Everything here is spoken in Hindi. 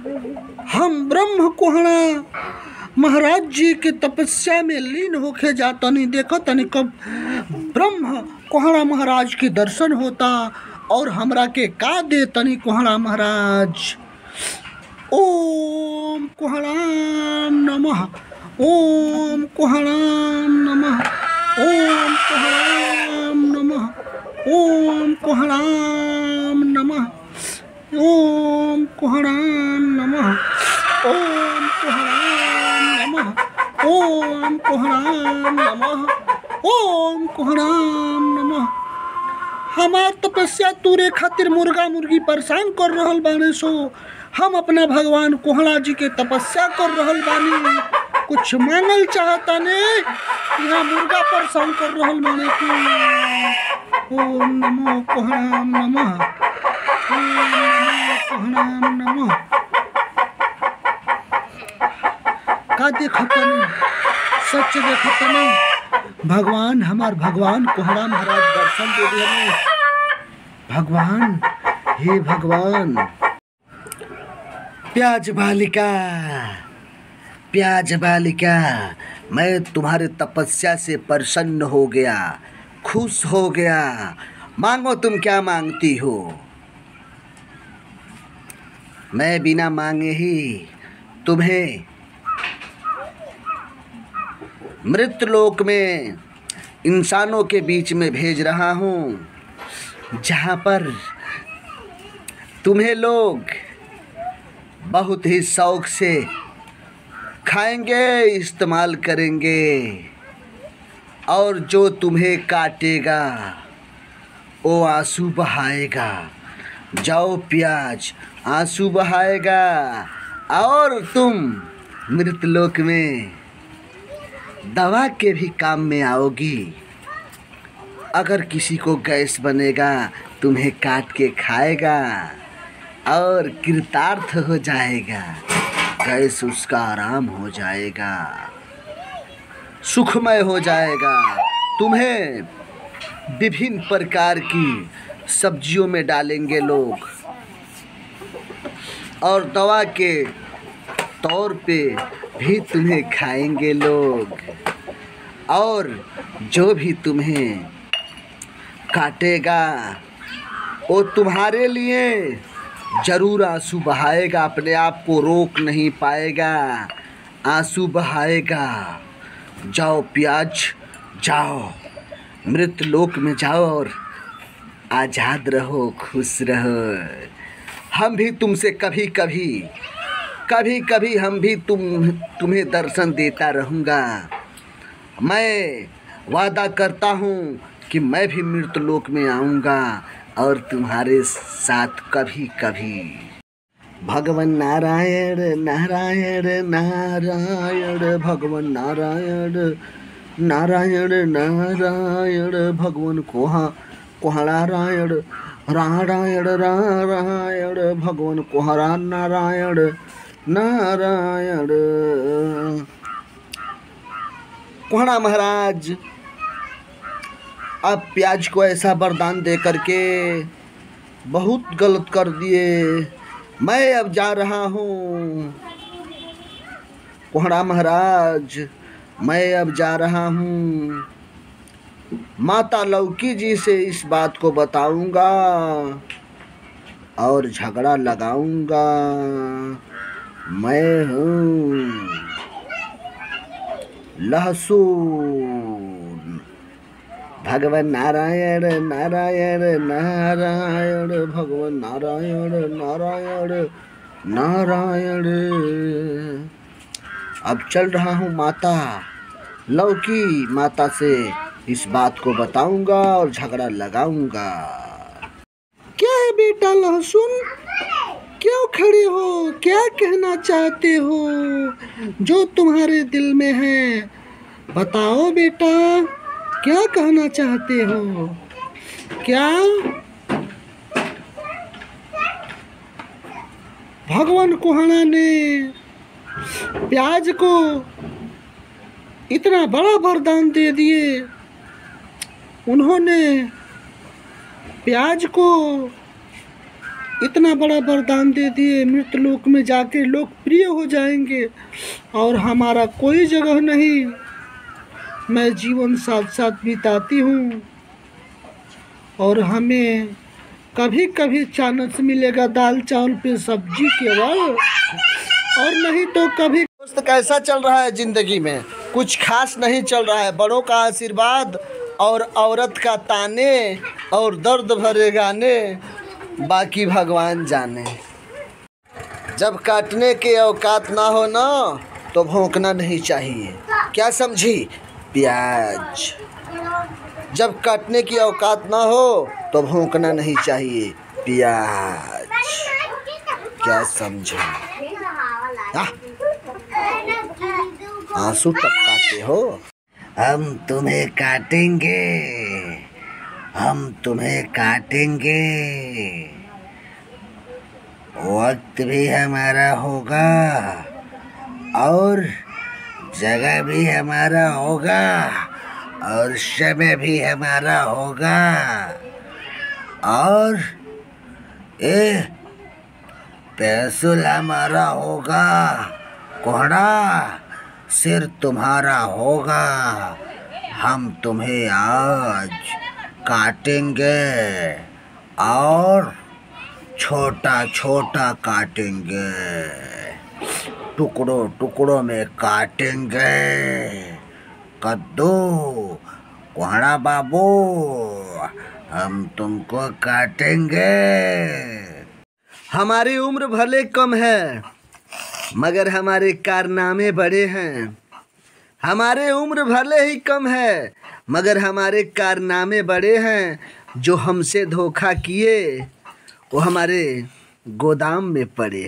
हम ब्रह्म कोहणा महाराज जी के तपस्या में लीन होके जाता नहीं देखा तनी कब ब्रह्म कोहणा महाराज के दर्शन होता और हमरा के का दे तनी कोहणा महाराज। ओम कोहणाम नमः, ओम कोहणाम नमः, ओम कोहणाम नमः, ओम कोहणाम नमः, ओम कोहणाम नमः, ओम कोहणाम नमः, ओम कोहणाम नमः, ओम कोहणाम नमः। हमार तपस्या तूरे खातिर मुर्गा मुर्गी परेशान कर रहल बाने सो हम अपना भगवान कोहणा जी के तपस्या कर रहल बानी। कुछ मांगल चाहता ने यहाँ मुर्गा परेशान कर रहल बाने तू। ओम नमो कोहणाम नमः, ओम नमो कोहणाम नमः। का देखता नहीं, सच देखता नहीं। भगवान हमार भगवान कोहणा महाराज दर्शन दे दिए। भगवान, हे भगवान। प्याज बालिका, प्याज बालिका, मैं तुम्हारे तपस्या से प्रसन्न हो गया, खुश हो गया। मांगो, तुम क्या मांगती हो? मैं बिना मांगे ही तुम्हें मृतलोक में इंसानों के बीच में भेज रहा हूँ, जहाँ पर तुम्हें लोग बहुत ही शौक से खाएंगे, इस्तेमाल करेंगे, और जो तुम्हें काटेगा वो आंसू बहाएगा। जाओ प्याज, आंसू बहाएगा और तुम मृतलोक में दवा के भी काम में आओगी। अगर किसी को गैस बनेगा तुम्हें काट के खाएगा और कृतार्थ हो जाएगा, गैस उसका आराम हो जाएगा, सुखमय हो जाएगा। तुम्हें विभिन्न प्रकार की सब्जियों में डालेंगे लोग और दवा के तौर पे भी तुम्हें खाएंगे लोग, और जो भी तुम्हें काटेगा वो तुम्हारे लिए जरूर आंसू बहाएगा, अपने आप को रोक नहीं पाएगा, आंसू बहाएगा। जाओ प्याज, जाओ मृतलोक में जाओ और आज़ाद रहो, खुश रहो। हम भी तुमसे कभी कभी हम भी तुम्हें दर्शन देता रहूँगा। मैं वादा करता हूँ कि मैं भी मृतलोक में आऊँगा और तुम्हारे साथ कभी कभी। भगवान नारायण नारायण नारायण, भगवान नारायण नारायण नारायण, भगवान कोहणारायण नारायण नारायण, भगवान कोहणा नारायण नारायण। कोहणा महाराज अब प्याज को ऐसा वरदान दे करके बहुत गलत कर दिए। मैं अब जा रहा हूँ कोहणा महाराज, मैं अब जा रहा हूँ। माता लौकी जी से इस बात को बताऊंगा और झगड़ा लगाऊंगा। मैं हूँ लहसुन। भगवान नारायण नारायण नारायण, भगवान नारायण नारायण नारायण। अब चल रहा हूँ माता लौकी माता से इस बात को बताऊंगा और झगड़ा लगाऊंगा। क्या है बेटा लहसुन, क्यों खड़े हो? क्या कहना चाहते हो? जो तुम्हारे दिल में है बताओ बेटा, क्या कहना चाहते हो? क्या भगवान कोहणा ने प्याज को इतना बड़ा वरदान दे दिए? उन्होंने प्याज को इतना बड़ा वरदान दे दिए, मृतलोक में जाके लोकप्रिय हो जाएंगे और हमारा कोई जगह नहीं। मैं जीवन साथ साथ बिताती हूँ और हमें कभी कभी चानस मिलेगा दाल चावल पे सब्जी केवल, और नहीं तो कभी। दोस्त कैसा चल रहा है जिंदगी में? कुछ खास नहीं चल रहा है। बड़ों का आशीर्वाद और औरत का ताने और दर्द भरे गाने, बाकी भगवान जाने। जब काटने के औकात ना हो ना तो भौंकना नहीं चाहिए, क्या समझी? प्याज। जब काटने की औकात ना हो तो भौंकना नहीं चाहिए, प्याज। क्या समझा? आंसू टपकाते हो? हम तुम्हें काटेंगे, हम तुम्हें काटेंगे। वक्त भी हमारा होगा और जगह भी हमारा होगा और समय भी हमारा होगा और पैसल हमारा होगा। कोहड़ा सिर तुम्हारा होगा। हम तुम्हें आज काटेंगे और छोटा छोटा काटेंगे, टुकड़ों टुकड़ों में काटेंगे। कद्दू, कोहड़ा बाबू, हम तुमको काटेंगे। हमारी उम्र भले कम है मगर हमारे कारनामे बड़े हैं। हमारे उम्र भले ही कम है मगर हमारे कारनामे बड़े हैं। जो हमसे धोखा किए वो हमारे गोदाम में पड़े।